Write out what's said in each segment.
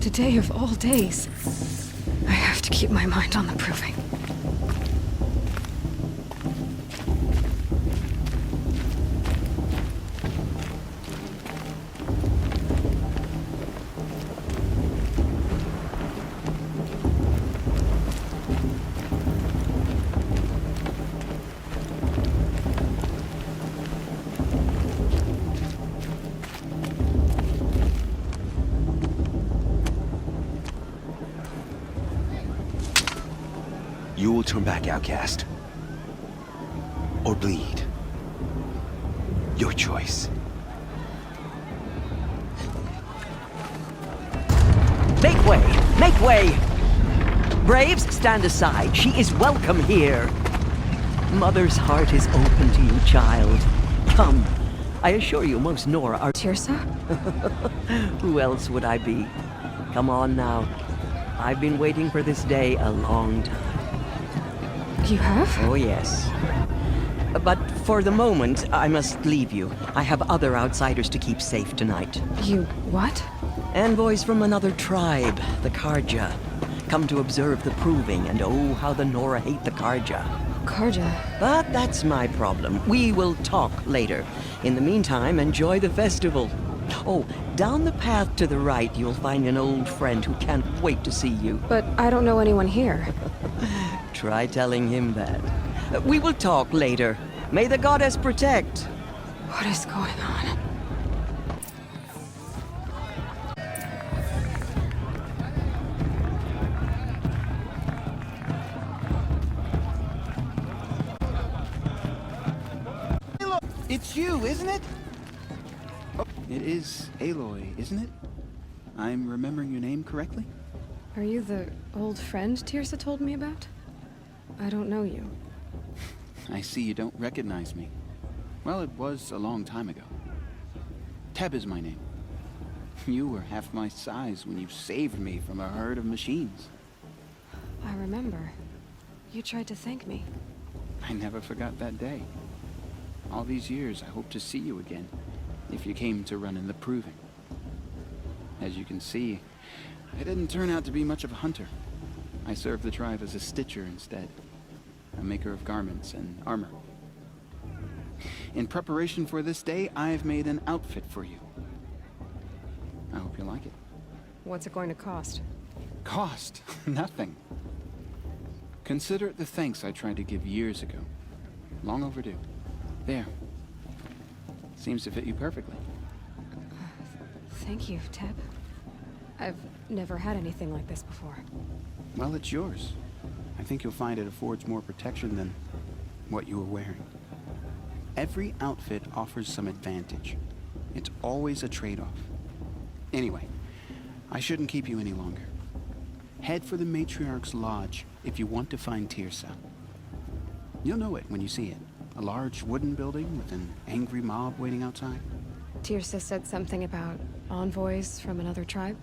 Today of all days. I have to keep my mind on the proving. You will turn back, outcast. Or bleed. Your choice. Make way! Make way! Braves, stand aside. She is welcome here. Mother's heart is open to you, child. Come. I assure you, most Nora are... Tirsa? Who else would I be? Come on now. I've been waiting for this day a long time. You have? Oh, yes. But for the moment, I must leave you. I have other outsiders to keep safe tonight. You what? Envoys from another tribe, the Karja. Come to observe the proving, and oh, how the Nora hate the Karja. Karja? But that's my problem. We will talk later. In the meantime, enjoy the festival. Oh, down the path to the right, you'll find an old friend who can't wait to see you. But I don't know anyone here. Try telling him that. We will talk later. May the goddess protect. What is going on? It's you, isn't it? Oh, it is Aloy, isn't it? I'm remembering your name correctly? Are you the old friend Tirsa told me about? I don't know you. I see you don't recognize me. Well, it was a long time ago. Teb is my name. You were half my size when you saved me from a herd of machines. I remember. You tried to thank me. I never forgot that day. All these years, I hope to see you again, if you came to run in the proving. As you can see, I didn't turn out to be much of a hunter. I served the tribe as a stitcher instead, a maker of garments and armor. In preparation for this day, I've made an outfit for you. I hope you like it. What's it going to cost? Cost? Nothing. Consider it the thanks I tried to give years ago. Long overdue. There. Seems to fit you perfectly. Thank you, Teb. I've never had anything like this before. Well, it's yours. I think you'll find it affords more protection than what you were wearing. Every outfit offers some advantage. It's always a trade-off. Anyway, I shouldn't keep you any longer. Head for the Matriarch's Lodge if you want to find Tirsa. You'll know it when you see it. A large wooden building with an angry mob waiting outside. Tirsa said something about envoys from another tribe?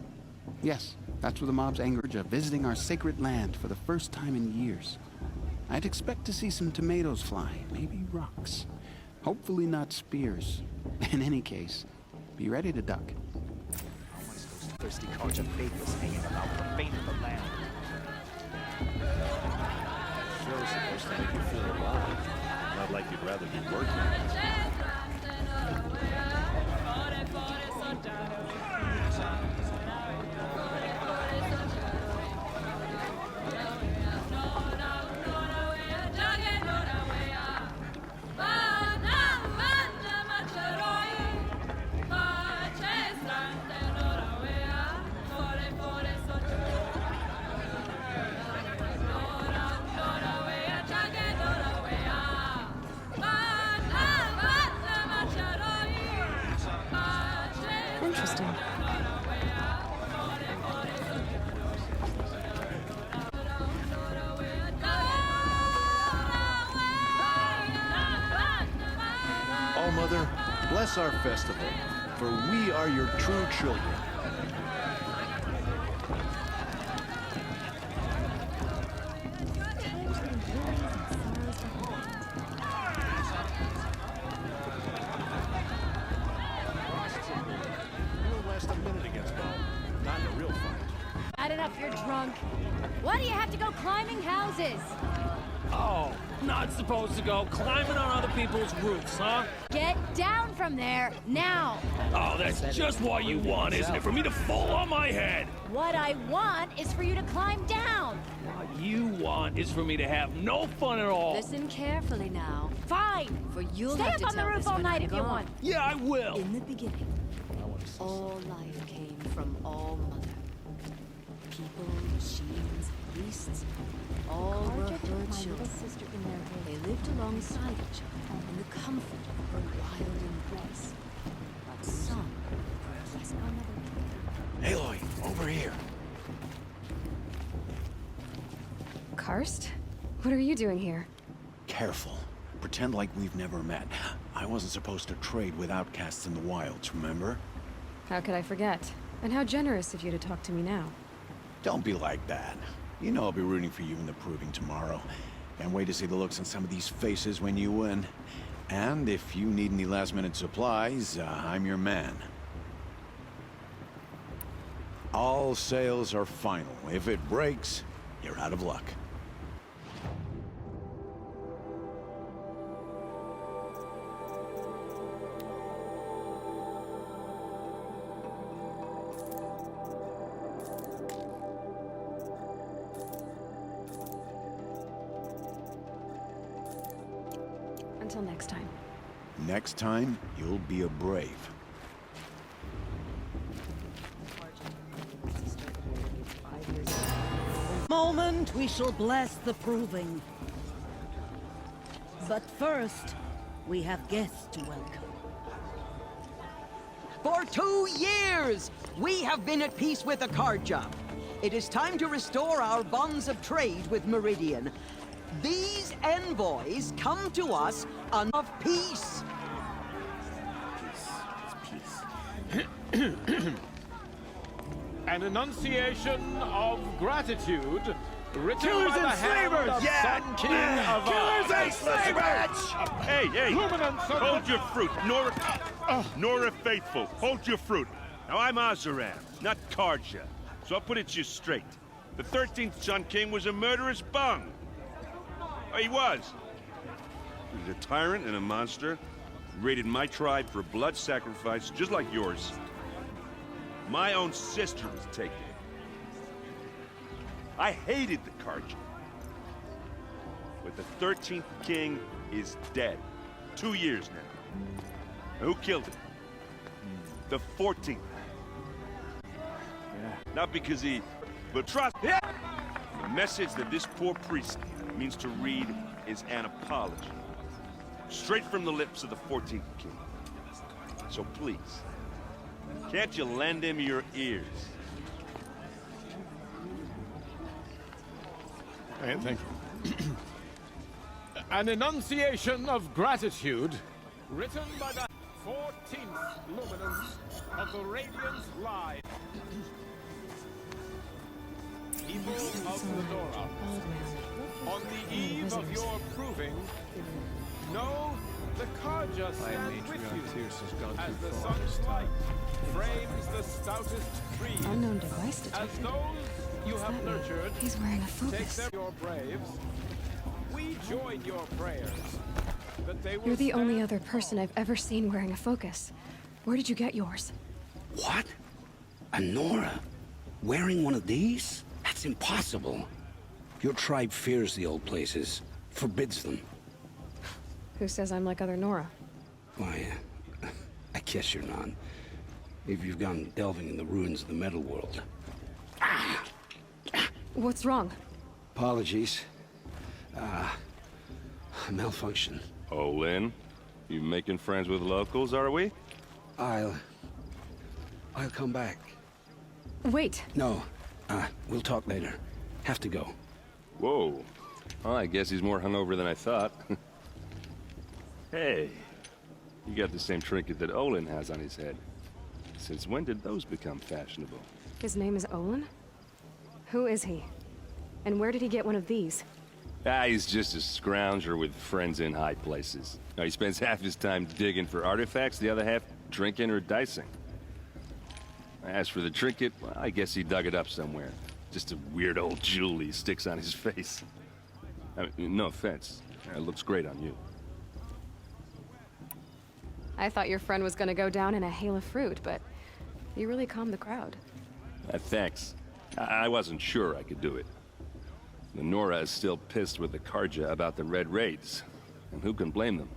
Yes, that's where the mob's anger of visiting our sacred land for the first time in years. I'd expect to see some tomatoes fly, maybe rocks. Hopefully not spears. In any case, be ready to duck. Once those thirsty cards of faithless hanging about the fate of the land. Show's supposed to make you feel alive. Not like you'd rather be working. Interesting. All Mother, bless our festival, for we are your true children. Won't last a minute against Bob. Not in a real fight. enough you're drunk. Why do you have to go climbing houses? Oh, not supposed to go climbing on other people's roofs, huh? Get down from there, now! Oh, that's just what you want, isn't it? For me to fall on my head! What I want is for you to climb down! What you want is for me to have no fun at all. Listen carefully now. Fine! For you'll Stay have up to on the tell roof this all when night I'm if you gone. want. Yeah, I will. In the beginning, all life came from All Mother. People, machines, beasts, all were her children. They lived alongside each other in the comfort of her wild embrace. But some was another. Aloy, over here. Karst? What are you doing here? Careful. Pretend like we've never met. I wasn't supposed to trade with outcasts in the wilds, remember? How could I forget? And how generous of you to talk to me now. Don't be like that. You know I'll be rooting for you in the proving tomorrow. Can't wait to see the looks on some of these faces when you win. And if you need any last-minute supplies, I'm your man. All sales are final. If it breaks, you're out of luck. Until next time. Next time, you'll be a brave. Moment we shall bless the proving. But first, we have guests to welcome. For 2 years, we have been at peace with Akarja. It is time to restore our bonds of trade with Meridian. These envoys come to us of peace. An enunciation of gratitude written Killers by the and hand slavers! of Yeah! Sun King of Killers and Slavers! Hey, hey! Luminance of Hold your fruit, Nora Faithful. Hold your fruit. Now I'm Azaran, not Karja, so I'll put it to you straight. The 13th Sun King was a murderous bung. Oh, he was. He was a tyrant and a monster. Raided my tribe for blood sacrifice, just like yours. My own sister was taken. I hated the Karja. But the 13th king is dead. 2 years now. Now, who killed him? The 14th. Not because he... but trust... The message that this poor priest means to read is an apology. Straight from the lips of the 14th king. So please, can't you lend him your ears? Thank you. An enunciation of gratitude written by the 14th luminance of the Radiant Line. People of Ladora, on the eve of your proving, know the Karja stand with you as the sun's light frames the stoutest trees. Unknown device As detected. those you What's have that mean? nurtured, He's wearing a take focus. them your braves. We join your prayers that they will You're the only stand other person I've ever seen wearing a focus. Where did you get yours? What? A Nora? Wearing one of these? That's impossible. Your tribe fears the old places, forbids them. Who says I'm like other Nora? Why, I guess you're not. If you've gone delving in the ruins of the metal world. What's wrong? Apologies. Malfunction. Oh, Lynn, you making friends with locals, are we? I'll come back. Wait. No, we'll talk later. Have to go. Whoa. Well, I guess he's more hungover than I thought. Hey, you got the same trinket that Olin has on his head. Since when did those become fashionable? His name is Olin? Who is he? And where did he get one of these? He's just a scrounger with friends in high places. Now, he spends half his time digging for artifacts, the other half drinking or dicing. As for the trinket, well, I guess he dug it up somewhere. Just a weird old jewel he sticks on his face. I mean, no offense. It looks great on you. I thought your friend was gonna go down in a hail of fruit, but you really calmed the crowd. Thanks. I wasn't sure I could do it. The Nora is still pissed with the Karja about the Red Raids. And who can blame them?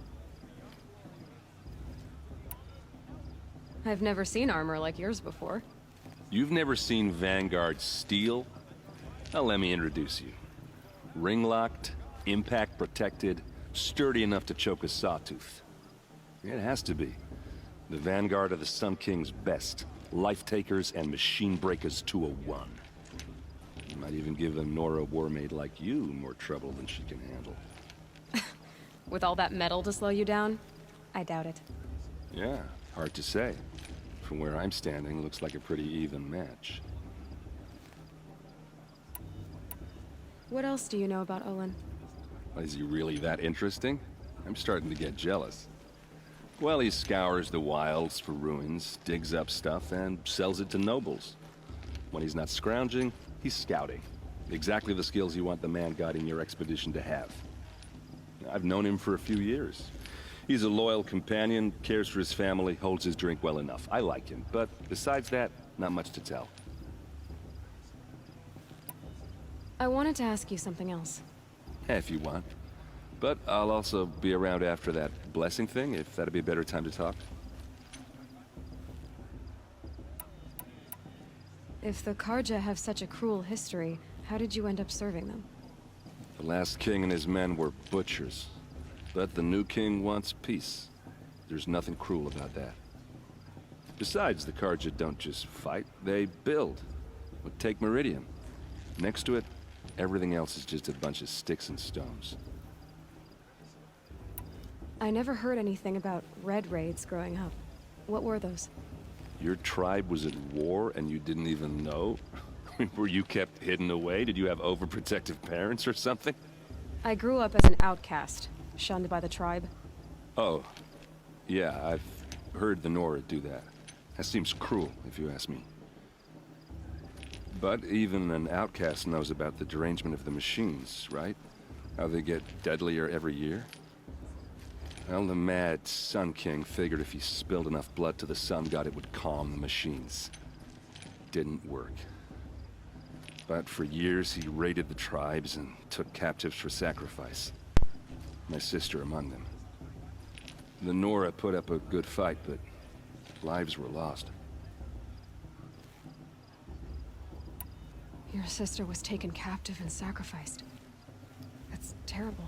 I've never seen armor like yours before. You've never seen Vanguard steel? Well, let me introduce you. Ring-locked, impact-protected, sturdy enough to choke a sawtooth. It has to be. The Vanguard of the Sun King's best. Life-takers and machine breakers to a one. You might even give a Nora warmaid like you more trouble than she can handle. With all that metal to slow you down? I doubt it. Yeah, hard to say. From where I'm standing, looks like a pretty even match. What else do you know about Olin? Is he really that interesting? I'm starting to get jealous. Well, he scours the wilds for ruins, digs up stuff, and sells it to nobles. When he's not scrounging, he's scouting. Exactly the skills you want the man guiding your expedition to have. I've known him for a few years. He's a loyal companion, cares for his family, holds his drink well enough. I like him, but besides that, not much to tell. I wanted to ask you something else. If you want. But I'll also be around after that blessing thing, if that'd be a better time to talk. If the Karja have such a cruel history, how did you end up serving them? The last king and his men were butchers. But the new king wants peace. There's nothing cruel about that. Besides, the Karja don't just fight, they build. But take Meridian. Next to it, everything else is just a bunch of sticks and stones. I never heard anything about Red Raids growing up. What were those? Your tribe was at war and you didn't even know? Were you kept hidden away? Did you have overprotective parents or something? I grew up as an outcast, shunned by the tribe. Oh, yeah, I've heard the Nora do that. That seems cruel, if you ask me. But even an outcast knows about the derangement of the machines, right? How they get deadlier every year? Well, the mad Sun King figured if he spilled enough blood to the Sun God, it would calm the machines. Didn't work. But for years, he raided the tribes and took captives for sacrifice. My sister among them. The Nora put up a good fight, but lives were lost. Your sister was taken captive and sacrificed. That's terrible.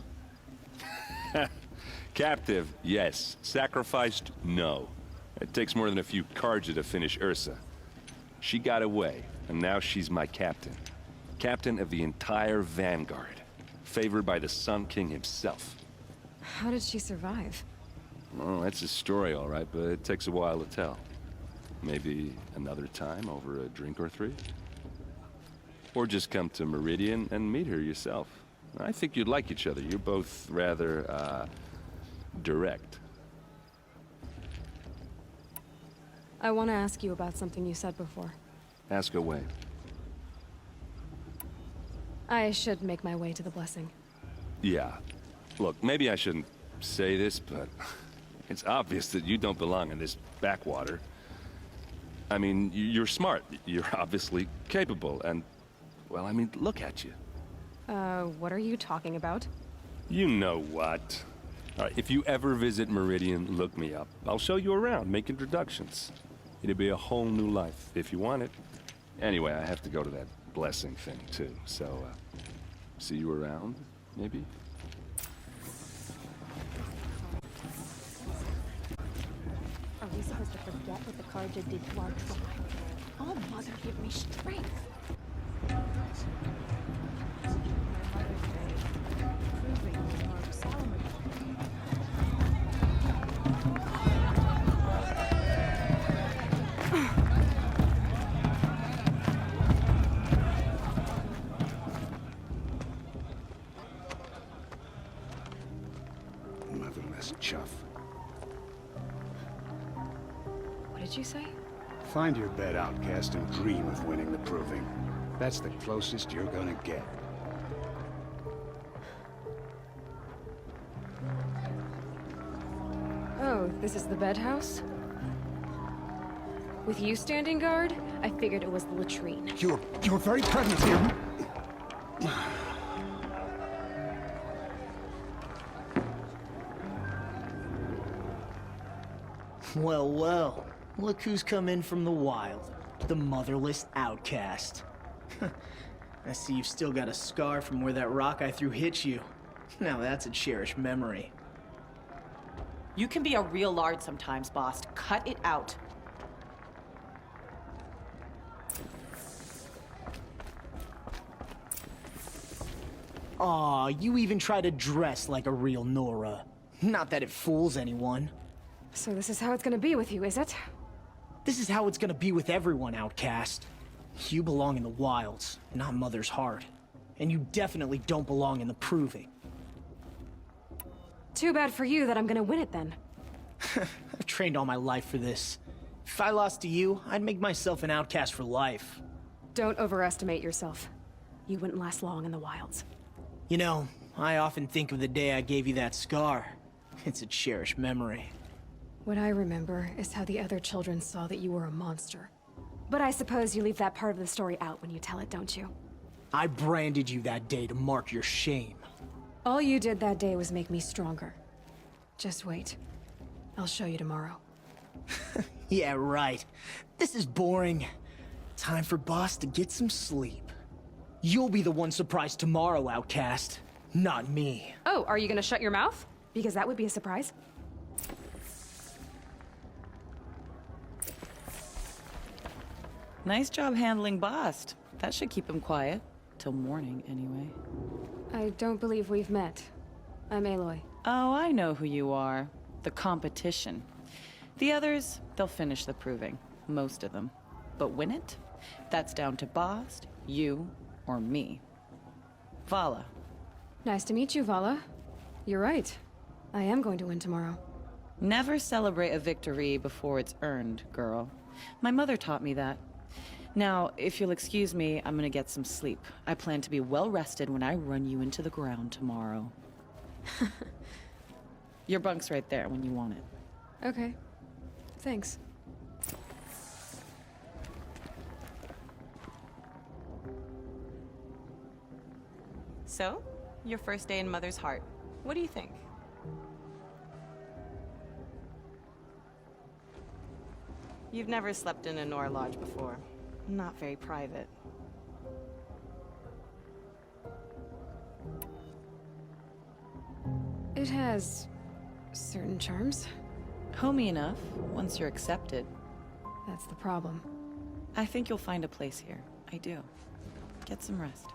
Captive, yes. Sacrificed, no. It takes more than a few Karja to finish Ursa. She got away, and now she's my captain. Captain of the entire Vanguard. Favored by the Sun King himself. How did she survive? Well, that's a story, all right, but it takes a while to tell. Maybe another time over a drink or three? Or just come to Meridian and meet her yourself. I think you'd like each other. You're both rather, direct. I want to ask you about something you said before. Ask away. I should make my way to the blessing. Yeah. Look, maybe I shouldn't say this, but it's obvious that you don't belong in this backwater. I mean, you're smart. You're obviously capable, and, well, I mean, look at you. What are you talking about? You know what. All right, if you ever visit Meridian, look me up. I'll show you around, make introductions. It'll be a whole new life, if you want it. Anyway, I have to go to that blessing thing, too. So, see you around, maybe? Are we supposed to forget what the Karja did to our tribe? Oh, Mother, give me strength. Motherless chuff. What did you say? Find your bed, outcast, and dream of winning the proving. That's the closest you're gonna get. Oh, this is the bed house? With you standing guard, I figured it was the latrine. Your very presence here. Well, well. Look who's come in from the wild. The motherless outcast. I see you've still got a scar from where that rock I threw hit you. Now that's a cherished memory. You can be a real lard sometimes, boss. Cut it out. Aw, you even try to dress like a real Nora. Not that it fools anyone. So this is how it's gonna be with you, is it? This is how it's gonna be with everyone, outcast. You belong in the wilds, not Mother's heart. And you definitely don't belong in the proving. Too bad for you that I'm gonna win it then. I've trained all my life for this. If I lost to you, I'd make myself an outcast for life. Don't overestimate yourself. You wouldn't last long in the wilds. You know, I often think of the day I gave you that scar. It's a cherished memory. What I remember is how the other children saw that you were a monster. But I suppose you leave that part of the story out when you tell it, don't you? I branded you that day to mark your shame. All you did that day was make me stronger. Just wait. I'll show you tomorrow. Yeah, right. This is boring. Time for Boss to get some sleep. You'll be the one surprised tomorrow, outcast. Not me. Oh, are you gonna shut your mouth? Because that would be a surprise. Nice job handling Bast. That should keep him quiet. Till morning, anyway. I don't believe we've met. I'm Aloy. Oh, I know who you are. The competition. The others, they'll finish the proving. Most of them. But win it? That's down to Bast, you, or me. Vala. Nice to meet you, Vala. You're right. I am going to win tomorrow. Never celebrate a victory before it's earned, girl. My mother taught me that. Now, if you'll excuse me, I'm gonna get some sleep. I plan to be well rested when I run you into the ground tomorrow. Your bunk's right there when you want it. Okay. Thanks. So, your first day in Mother's heart. What do you think? You've never slept in a Nora lodge before. Not very private. It has certain charms. Homey enough, once you're accepted. That's the problem. I think you'll find a place here. I do. Get some rest.